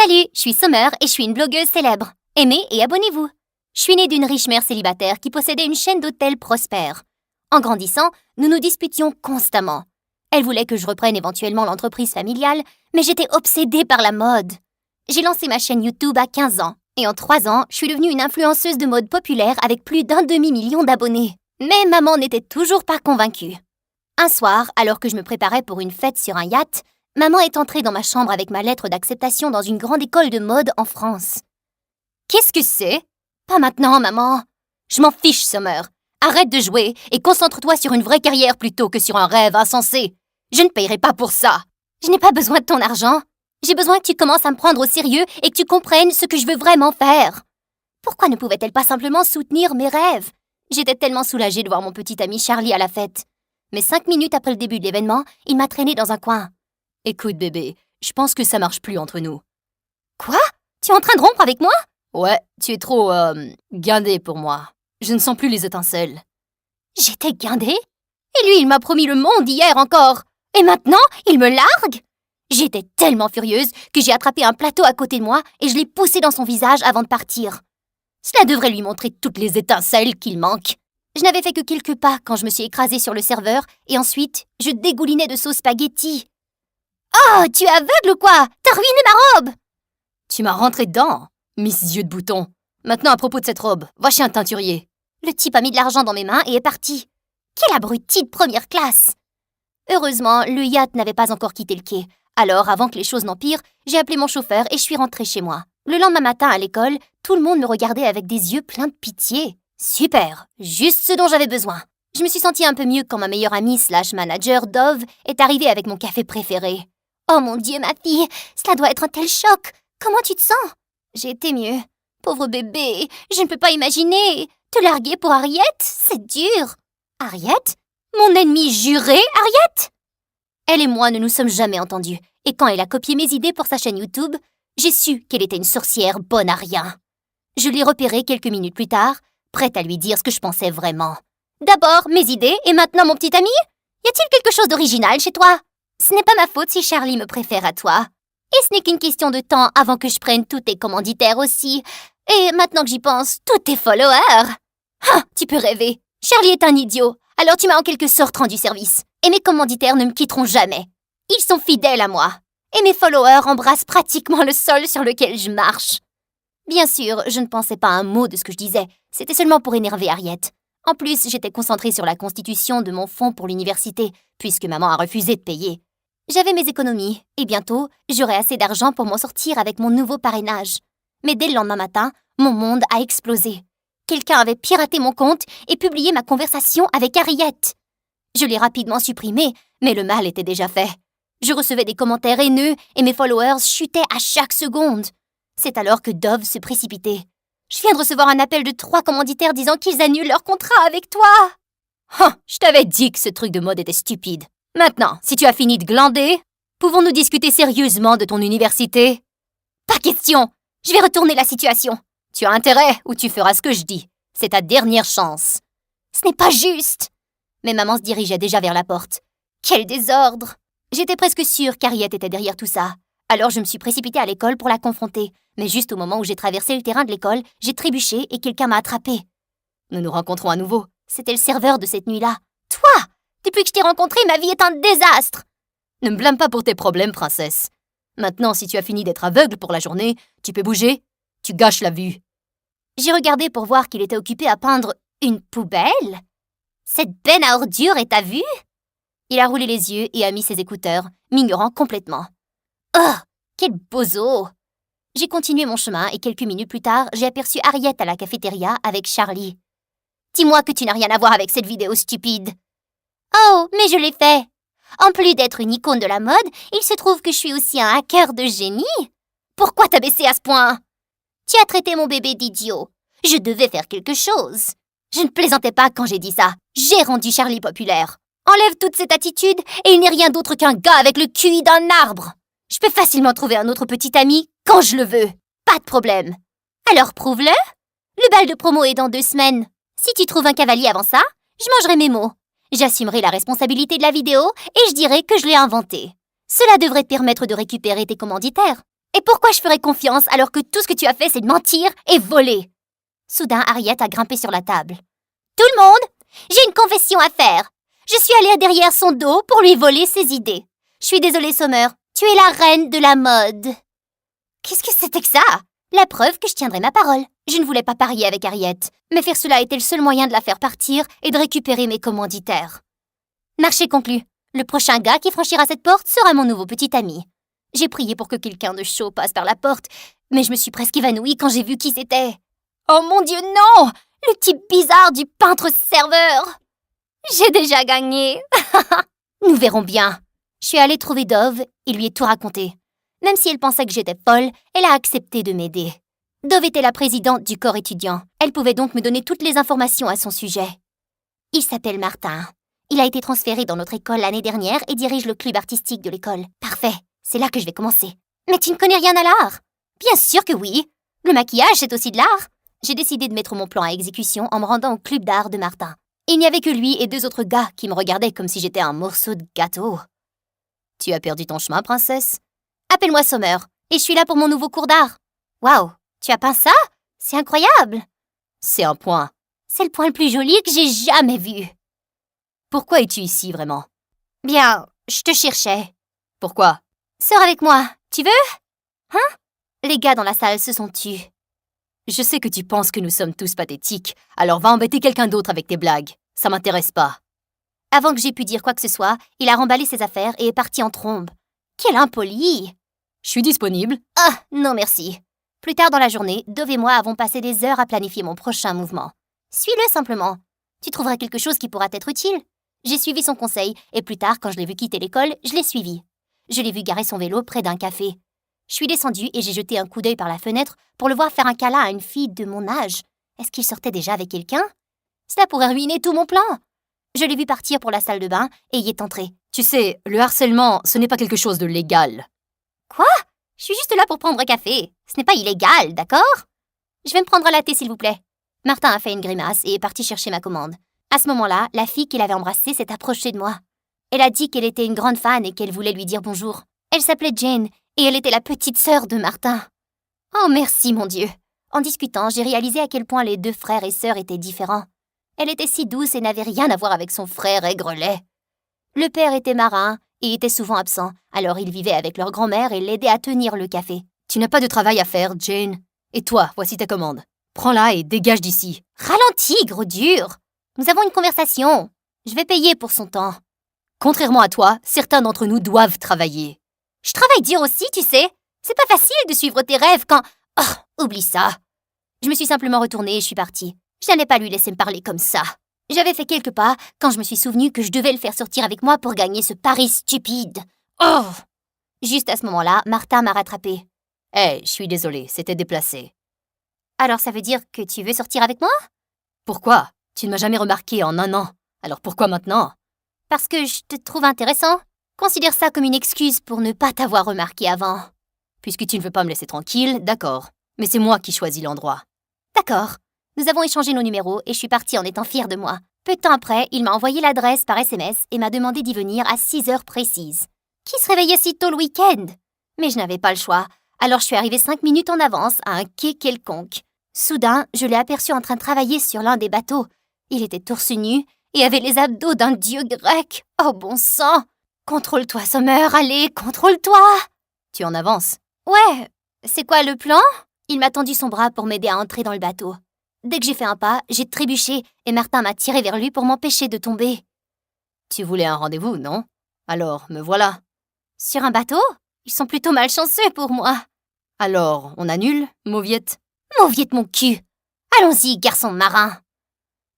Salut, je suis Summer et je suis une blogueuse célèbre. Aimez et abonnez-vous. Je suis née d'une riche mère célibataire qui possédait une chaîne d'hôtels prospère. En grandissant, nous nous disputions constamment. Elle voulait que je reprenne éventuellement l'entreprise familiale, mais j'étais obsédée par la mode. J'ai lancé ma chaîne YouTube à 15 ans, et en 3 ans, je suis devenue une influenceuse de mode populaire avec plus d'1 demi-million d'abonnés. Mais maman n'était toujours pas convaincue. Un soir, alors que je me préparais pour une fête sur un yacht, maman est entrée dans ma chambre avec ma lettre d'acceptation dans une grande école de mode en France. « Qu'est-ce que c'est ? » ?»« Pas maintenant, maman. »« Je m'en fiche, Summer. Arrête de jouer et concentre-toi sur une vraie carrière plutôt que sur un rêve insensé. Je ne payerai pas pour ça. Je n'ai pas besoin de ton argent. J'ai besoin que tu commences à me prendre au sérieux et que tu comprennes ce que je veux vraiment faire. » Pourquoi ne pouvait-elle pas simplement soutenir mes rêves ? J'étais tellement soulagée de voir mon petit ami Charlie à la fête. Mais 5 minutes après le début de l'événement, il m'a traînée dans un coin. « Écoute, bébé, je pense que ça marche plus entre nous. »« Quoi ? Tu es en train de rompre avec moi ? » ?»« Ouais, tu es trop, guindée pour moi. Je ne sens plus les étincelles. » J'étais guindée ? Et lui, il m'a promis le monde hier encore. Et maintenant, il me largue ? J'étais tellement furieuse que j'ai attrapé un plateau à côté de moi et je l'ai poussé dans son visage avant de partir. Cela devrait lui montrer toutes les étincelles qu'il manque. Je n'avais fait que quelques pas quand je me suis écrasée sur le serveur et ensuite, je dégoulinais de sauce spaghetti. « Oh, tu es aveugle ou quoi ? T'as ruiné ma robe !»« Tu m'as rentré dedans, Miss Yeux de Bouton. Maintenant, à propos de cette robe, va chez un teinturier. » Le type a mis de l'argent dans mes mains et est parti. Quel abruti de première classe ! Heureusement, le yacht n'avait pas encore quitté le quai. Alors, avant que les choses n'empirent, j'ai appelé mon chauffeur et je suis rentrée chez moi. Le lendemain matin à l'école, tout le monde me regardait avec des yeux pleins de pitié. Super, juste ce dont j'avais besoin. Je me suis sentie un peu mieux quand ma meilleure amie / manager, Dove, est arrivée avec mon café préféré. « Oh mon Dieu, ma fille, cela doit être un tel choc. Comment tu te sens ?» J'ai été mieux. Pauvre bébé, je ne peux pas imaginer. Te larguer pour Harriet, c'est dur. Harriet ? Mon ennemie jurée, Harriet ? Elle et moi ne nous sommes jamais entendus. Et quand elle a copié mes idées pour sa chaîne YouTube, j'ai su qu'elle était une sorcière bonne à rien. Je l'ai repérée quelques minutes plus tard, prête à lui dire ce que je pensais vraiment. D'abord, mes idées, et maintenant mon petit ami ? Y a-t-il quelque chose d'original chez toi ? Ce n'est pas ma faute si Charlie me préfère à toi. Et ce n'est qu'une question de temps avant que je prenne tous tes commanditaires aussi. Et maintenant que j'y pense, tous tes followers. Ah, tu peux rêver. Charlie est un idiot, alors tu m'as en quelque sorte rendu service. Et mes commanditaires ne me quitteront jamais. Ils sont fidèles à moi. Et mes followers embrassent pratiquement le sol sur lequel je marche. Bien sûr, je ne pensais pas un mot de ce que je disais. C'était seulement pour énerver Harriet. En plus, j'étais concentrée sur la constitution de mon fonds pour l'université, puisque maman a refusé de payer. J'avais mes économies, et bientôt, j'aurais assez d'argent pour m'en sortir avec mon nouveau parrainage. Mais dès le lendemain matin, mon monde a explosé. Quelqu'un avait piraté mon compte et publié ma conversation avec Harriet. Je l'ai rapidement supprimé, mais le mal était déjà fait. Je recevais des commentaires haineux et mes followers chutaient à chaque seconde. C'est alors que Dove se précipitait. « Je viens de recevoir un appel de 3 commanditaires disant qu'ils annulent leur contrat avec toi. » Ah, je t'avais dit que ce truc de mode était stupide. Maintenant, si tu as fini de glander, pouvons-nous discuter sérieusement de ton université ? Pas question. Je vais retourner la situation. Tu as intérêt ou tu feras ce que je dis. C'est ta dernière chance. Ce n'est pas juste. Mais maman se dirigeait déjà vers la porte. Quel désordre. J'étais presque sûre qu'Harriet était derrière tout ça. Alors je me suis précipitée à l'école pour la confronter. Mais juste au moment où j'ai traversé le terrain de l'école, j'ai trébuché et quelqu'un m'a attrapée. Nous nous rencontrons à nouveau. C'était le serveur de cette nuit-là. Toi! Depuis que je t'ai rencontré, ma vie est un désastre. Ne me blâme pas pour tes problèmes, princesse. Maintenant, si tu as fini d'être aveugle pour la journée, tu peux bouger. Tu gâches la vue. J'ai regardé pour voir qu'il était occupé à peindre une poubelle. Cette benne à ordures est à vue? Il a roulé les yeux et a mis ses écouteurs, m'ignorant complètement. Oh, quel bozo! J'ai continué mon chemin et quelques minutes plus tard, j'ai aperçu Harriet à la cafétéria avec Charlie. Dis-moi que tu n'as rien à voir avec cette vidéo stupide. Oh, mais je l'ai fait. En plus d'être une icône de la mode, il se trouve que je suis aussi un hacker de génie. Pourquoi t'abaisser à ce point? Tu as traité mon bébé d'idiot. Je devais faire quelque chose. Je ne plaisantais pas quand j'ai dit ça. J'ai rendu Charlie populaire. Enlève toute cette attitude et il n'est rien d'autre qu'un gars avec le QI d'un arbre. Je peux facilement trouver un autre petit ami quand je le veux. Pas de problème. Alors prouve-le. Le bal de promo est dans 2 semaines. Si tu trouves un cavalier avant ça, je mangerai mes mots. J'assumerai la responsabilité de la vidéo et je dirai que je l'ai inventée. Cela devrait te permettre de récupérer tes commanditaires. Et pourquoi je ferais confiance alors que tout ce que tu as fait, c'est de mentir et voler? Soudain, Harriet a grimpé sur la table. Tout le monde, j'ai une confession à faire. Je suis allée derrière son dos pour lui voler ses idées. Je suis désolée, Summer. Tu es la reine de la mode. Qu'est-ce que c'était que ça? La preuve que je tiendrai ma parole. Je ne voulais pas parier avec Harriet, mais faire cela était le seul moyen de la faire partir et de récupérer mes commanditaires. Marché conclu. Le prochain gars qui franchira cette porte sera mon nouveau petit ami. J'ai prié pour que quelqu'un de chaud passe par la porte, mais je me suis presque évanouie quand j'ai vu qui c'était. Oh mon Dieu, non! Le type bizarre du peintre serveur! J'ai déjà gagné! Nous verrons bien. Je suis allée trouver Dove et lui ai tout raconté. Même si elle pensait que j'étais folle, elle a accepté de m'aider. Dove était la présidente du corps étudiant. Elle pouvait donc me donner toutes les informations à son sujet. Il s'appelle Martin. Il a été transféré dans notre école l'année dernière et dirige le club artistique de l'école. Parfait, c'est là que je vais commencer. Mais tu ne connais rien à l'art? Bien sûr que oui. Le maquillage, c'est aussi de l'art. J'ai décidé de mettre mon plan à exécution en me rendant au club d'art de Martin. Il n'y avait que lui et 2 autres gars qui me regardaient comme si j'étais un morceau de gâteau. Tu as perdu ton chemin, princesse? Appelle-moi Summer, et je suis là pour mon nouveau cours d'art. Waouh, tu as peint ça? C'est incroyable. C'est un point. C'est le point le plus joli que j'ai jamais vu. Pourquoi es-tu ici, vraiment? Bien, je te cherchais. Pourquoi? Sors avec moi, tu veux? Hein? Les gars dans la salle se sont tus. Je sais que tu penses que nous sommes tous pathétiques, alors va embêter quelqu'un d'autre avec tes blagues. Ça m'intéresse pas. Avant que j'aie pu dire quoi que ce soit, il a remballé ses affaires et est parti en trombe. Quel impoli! Je suis disponible. Ah, non merci. Plus tard dans la journée, Dove et moi avons passé des heures à planifier mon prochain mouvement. Suis-le simplement. Tu trouveras quelque chose qui pourra t'être utile. J'ai suivi son conseil, et plus tard, quand je l'ai vu quitter l'école, je l'ai suivi. Je l'ai vu garer son vélo près d'un café. Je suis descendue et j'ai jeté un coup d'œil par la fenêtre pour le voir faire un câlin à une fille de mon âge. Est-ce qu'il sortait déjà avec quelqu'un? Cela pourrait ruiner tout mon plan. Je l'ai vu partir pour la salle de bain et y est entré. Tu sais, le harcèlement, ce n'est pas quelque chose de légal. Quoi? Je suis juste là pour prendre un café. Ce n'est pas illégal, d'accord? Je vais me prendre un latte, s'il vous plaît. Martin a fait une grimace et est parti chercher ma commande. À ce moment-là, la fille qu'il avait embrassée s'est approchée de moi. Elle a dit qu'elle était une grande fan et qu'elle voulait lui dire bonjour. Elle s'appelait Jane et elle était la petite sœur de Martin. Oh merci, mon Dieu! En discutant, j'ai réalisé à quel point les 2 frères et sœurs étaient différents. Elle était si douce et n'avait rien à voir avec son frère aigrelet. Le père était marin et était souvent absent, alors il vivait avec leur grand-mère et l'aidait à tenir le café. Tu n'as pas de travail à faire, Jane. Et toi, voici ta commande. Prends-la et dégage d'ici. Ralentis, gros dur! Nous avons une conversation. Je vais payer pour son temps. Contrairement à toi, certains d'entre nous doivent travailler. Je travaille dur aussi, tu sais. C'est pas facile de suivre tes rêves quand... Oh, oublie ça. Je me suis simplement retournée et je suis partie. Je n'allais pas lui laisser me parler comme ça. J'avais fait quelques pas quand je me suis souvenue que je devais le faire sortir avec moi pour gagner ce pari stupide. Oh! Juste à ce moment-là, Martha m'a rattrapée. Hé, je suis désolée, c'était déplacé. Alors ça veut dire que tu veux sortir avec moi? Pourquoi? Tu ne m'as jamais remarqué en 1 an. Alors pourquoi maintenant? Parce que je te trouve intéressant. Considère ça comme une excuse pour ne pas t'avoir remarqué avant. Puisque tu ne veux pas me laisser tranquille, d'accord. Mais c'est moi qui choisis l'endroit. D'accord. Nous avons échangé nos numéros et je suis partie en étant fière de moi. Peu de temps après, il m'a envoyé l'adresse par SMS et m'a demandé d'y venir à 6 heures précises. Qui se réveillait si tôt le week-end? Mais je n'avais pas le choix. Alors je suis arrivée 5 minutes en avance à un quai quelconque. Soudain, je l'ai aperçu en train de travailler sur l'un des bateaux. Il était torse nu et avait les abdos d'un dieu grec. Oh bon sang! Contrôle-toi, Summer, allez, contrôle-toi! Tu en avances? Ouais, c'est quoi le plan? Il m'a tendu son bras pour m'aider à entrer dans le bateau. Dès que j'ai fait un pas, j'ai trébuché et Martin m'a tiré vers lui pour m'empêcher de tomber. Tu voulais un rendez-vous, non? Alors, me voilà. Sur un bateau? Ils sont plutôt malchanceux pour moi. Alors, on annule, Mauviette? Mauviette mon cul! Allons-y, garçon marin!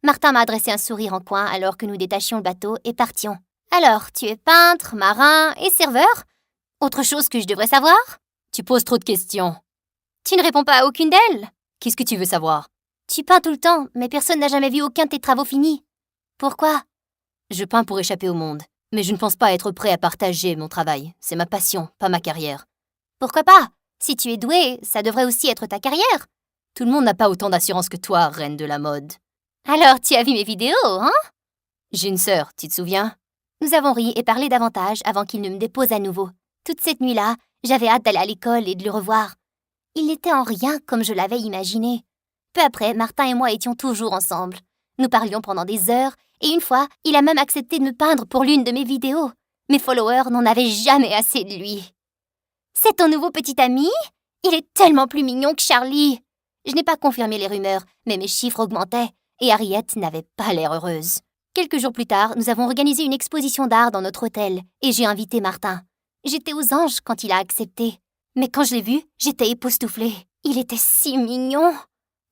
Martin m'a adressé un sourire en coin alors que nous détachions le bateau et partions. Alors, tu es peintre, marin et serveur? Autre chose que je devrais savoir? Tu poses trop de questions. Tu ne réponds pas à aucune d'elles? Qu'est-ce que tu veux savoir? Tu peins tout le temps, mais personne n'a jamais vu aucun de tes travaux finis. Pourquoi? Je peins pour échapper au monde, mais je ne pense pas être prêt à partager mon travail. C'est ma passion, pas ma carrière. Pourquoi pas? Si tu es doué, ça devrait aussi être ta carrière. Tout le monde n'a pas autant d'assurance que toi, reine de la mode. Alors, tu as vu mes vidéos, hein? J'ai une sœur, tu te souviens? Nous avons ri et parlé davantage avant qu'il ne me dépose à nouveau. Toute cette nuit-là, j'avais hâte d'aller à l'école et de le revoir. Il n'était en rien comme je l'avais imaginé. Peu après, Martin et moi étions toujours ensemble. Nous parlions pendant des heures, et une fois, il a même accepté de me peindre pour l'une de mes vidéos. Mes followers n'en avaient jamais assez de lui. C'est ton nouveau petit ami? Il est tellement plus mignon que Charlie. Je n'ai pas confirmé les rumeurs, mais mes chiffres augmentaient, et Harriet n'avait pas l'air heureuse. Quelques jours plus tard, nous avons organisé une exposition d'art dans notre hôtel, et j'ai invité Martin. J'étais aux anges quand il a accepté. Mais quand je l'ai vu, j'étais époustouflée. Il était si mignon.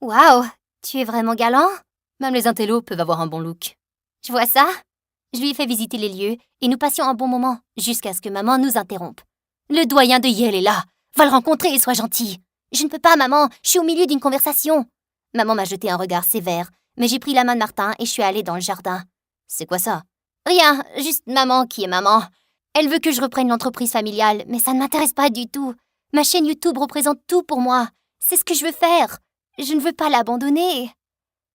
Waouh, tu es vraiment galant? Même les intellos peuvent avoir un bon look. Je vois ça. Je lui ai fait visiter les lieux, et nous passions un bon moment, jusqu'à ce que maman nous interrompe. Le doyen de Yale est là. Va le rencontrer et sois gentil. Je ne peux pas, maman, je suis au milieu d'une conversation. Maman m'a jeté un regard sévère, mais j'ai pris la main de Martin et je suis allée dans le jardin. C'est quoi ça? Rien, juste maman qui est maman. Elle veut que je reprenne l'entreprise familiale, mais ça ne m'intéresse pas du tout. Ma chaîne YouTube représente tout pour moi. C'est ce que je veux faire. Je ne veux pas l'abandonner.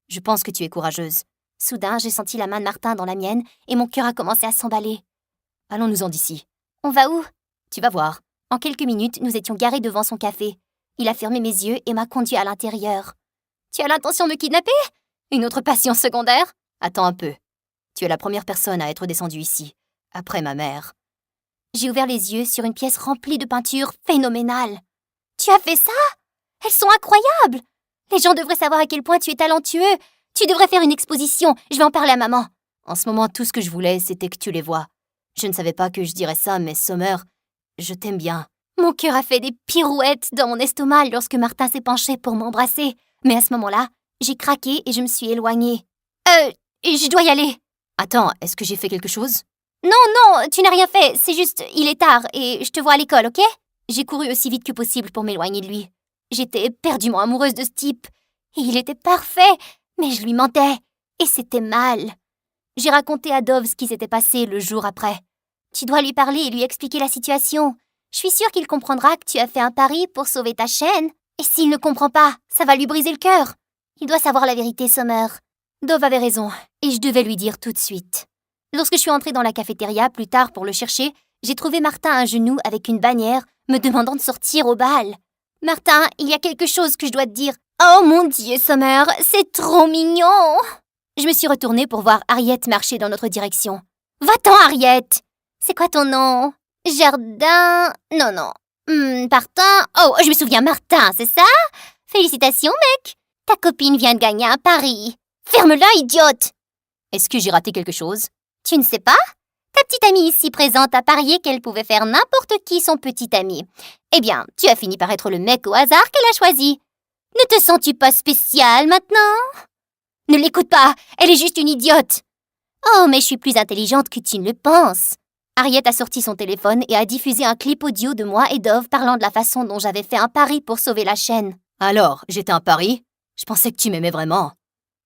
Je pense que tu es courageuse. Soudain, j'ai senti la main de Martin dans la mienne et mon cœur a commencé à s'emballer. Allons-nous-en d'ici. On va où? Tu vas voir. En quelques minutes, nous étions garés devant son café. Il a fermé mes yeux et m'a conduit à l'intérieur. Tu as l'intention de me kidnapper? Une autre passion secondaire? Attends un peu. Tu es la première personne à être descendue ici, après ma mère. J'ai ouvert les yeux sur une pièce remplie de peintures phénoménales. Tu as fait ça? Elles sont incroyables! Les gens devraient savoir à quel point tu es talentueux. Tu devrais faire une exposition. Je vais en parler à maman. En ce moment, tout ce que je voulais, c'était que tu les vois. Je ne savais pas que je dirais ça, mais Summer, je t'aime bien. Mon cœur a fait des pirouettes dans mon estomac lorsque Martin s'est penché pour m'embrasser. Mais à ce moment-là, j'ai craqué et je me suis éloignée. Je dois y aller. Attends, est-ce que j'ai fait quelque chose? Non, tu n'as rien fait. C'est juste, il est tard et je te vois à l'école, ok? J'ai couru aussi vite que possible pour m'éloigner de lui. J'étais éperdument amoureuse de ce type. Et il était parfait, mais je lui mentais. Et c'était mal. J'ai raconté à Dove ce qui s'était passé le jour après. Tu dois lui parler et lui expliquer la situation. Je suis sûre qu'il comprendra que tu as fait un pari pour sauver ta chaîne. Et s'il ne comprend pas, ça va lui briser le cœur. Il doit savoir la vérité, Summer. Dove avait raison, et je devais lui dire tout de suite. Lorsque je suis entrée dans la cafétéria plus tard pour le chercher, j'ai trouvé Martin à genoux avec une bannière, me demandant de sortir au bal. « Martin, il y a quelque chose que je dois te dire. »« Oh mon Dieu, Summer, c'est trop mignon !» Je me suis retournée pour voir Harriet marcher dans notre direction. « Va-t'en, Harriet !»« C'est quoi ton nom? »« Jardin... Non. Martin... Oh, je me souviens, Martin, c'est ça? Félicitations, mec. Ta copine vient de gagner un pari. Ferme-la, idiote! Est-ce que j'ai raté quelque chose? Tu ne sais pas? Ta petite amie ici présente a parié qu'elle pouvait faire n'importe qui son petit ami. Eh bien, tu as fini par être le mec au hasard qu'elle a choisi. Ne te sens-tu pas spécial maintenant? Ne l'écoute pas, elle est juste une idiote. Oh, mais je suis plus intelligente que tu ne le penses. Harriet a sorti son téléphone et a diffusé un clip audio de moi et Dove parlant de la façon dont j'avais fait un pari pour sauver la chaîne. Alors, j'étais un pari? Je pensais que tu m'aimais vraiment.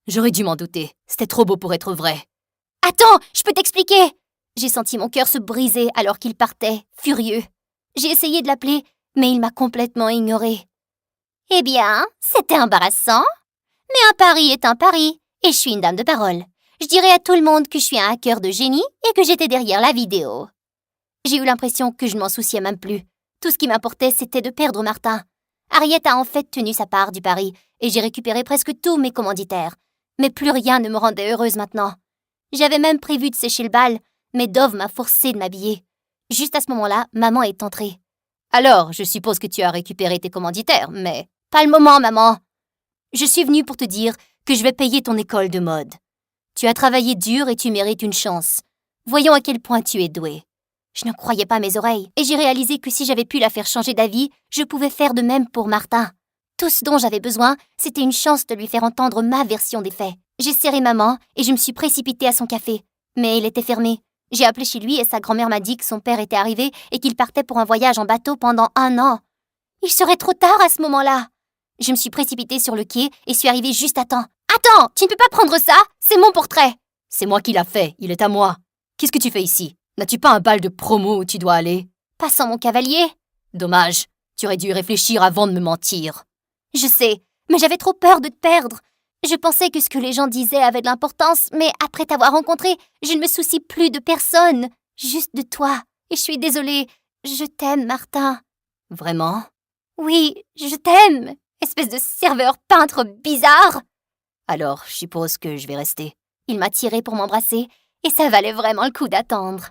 J'aurais dû m'en douter. C'était trop beau pour être vrai. Attends, je peux t'expliquer. J'ai senti mon cœur se briser alors qu'il partait, furieux. J'ai essayé de l'appeler, mais il m'a complètement ignorée. Eh bien, c'était embarrassant. Mais un pari est un pari, et je suis une dame de parole. Je dirais à tout le monde que je suis un hacker de génie et que j'étais derrière la vidéo. J'ai eu l'impression que je ne m'en souciais même plus. Tout ce qui m'importait, c'était de perdre Martin. Harriet a en fait tenu sa part du pari, et j'ai récupéré presque tous mes commanditaires. Mais plus rien ne me rendait heureuse maintenant. J'avais même prévu de sécher le bal, mais Dove m'a forcé de m'habiller. Juste à ce moment-là, maman est entrée. Alors, je suppose que tu as récupéré tes commanditaires, mais... Pas le moment, maman. Je suis venue pour te dire que je vais payer ton école de mode. Tu as travaillé dur et tu mérites une chance. Voyons à quel point tu es douée. Je ne croyais pas mes oreilles, et j'ai réalisé que si j'avais pu la faire changer d'avis, je pouvais faire de même pour Martin. Tout ce dont j'avais besoin, c'était une chance de lui faire entendre ma version des faits. J'ai serré maman et je me suis précipitée à son café. Mais il était fermé. J'ai appelé chez lui et sa grand-mère m'a dit que son père était arrivé et qu'il partait pour un voyage en bateau pendant 1 an. Il serait trop tard à ce moment-là. Je me suis précipitée sur le quai et suis arrivée juste à temps. « Attends, tu ne peux pas prendre ça? C'est mon portrait !»« C'est moi qui l'a fait, il est à moi. Qu'est-ce que tu fais ici? N'as-tu pas un bal de promo où tu dois aller? »« Pas sans mon cavalier. » »« Dommage, tu aurais dû y réfléchir avant de me mentir. »« Je sais, mais j'avais trop peur de te perdre. Je pensais que ce que les gens disaient avait de l'importance, mais après t'avoir rencontré, je ne me soucie plus de personne, juste de toi. Et je suis désolée, Je t'aime, Martin. Vraiment? Oui, je t'aime, espèce de serveur peintre bizarre. Alors, je suppose que je vais rester. Il m'a tiré pour m'embrasser, et ça valait vraiment le coup d'attendre.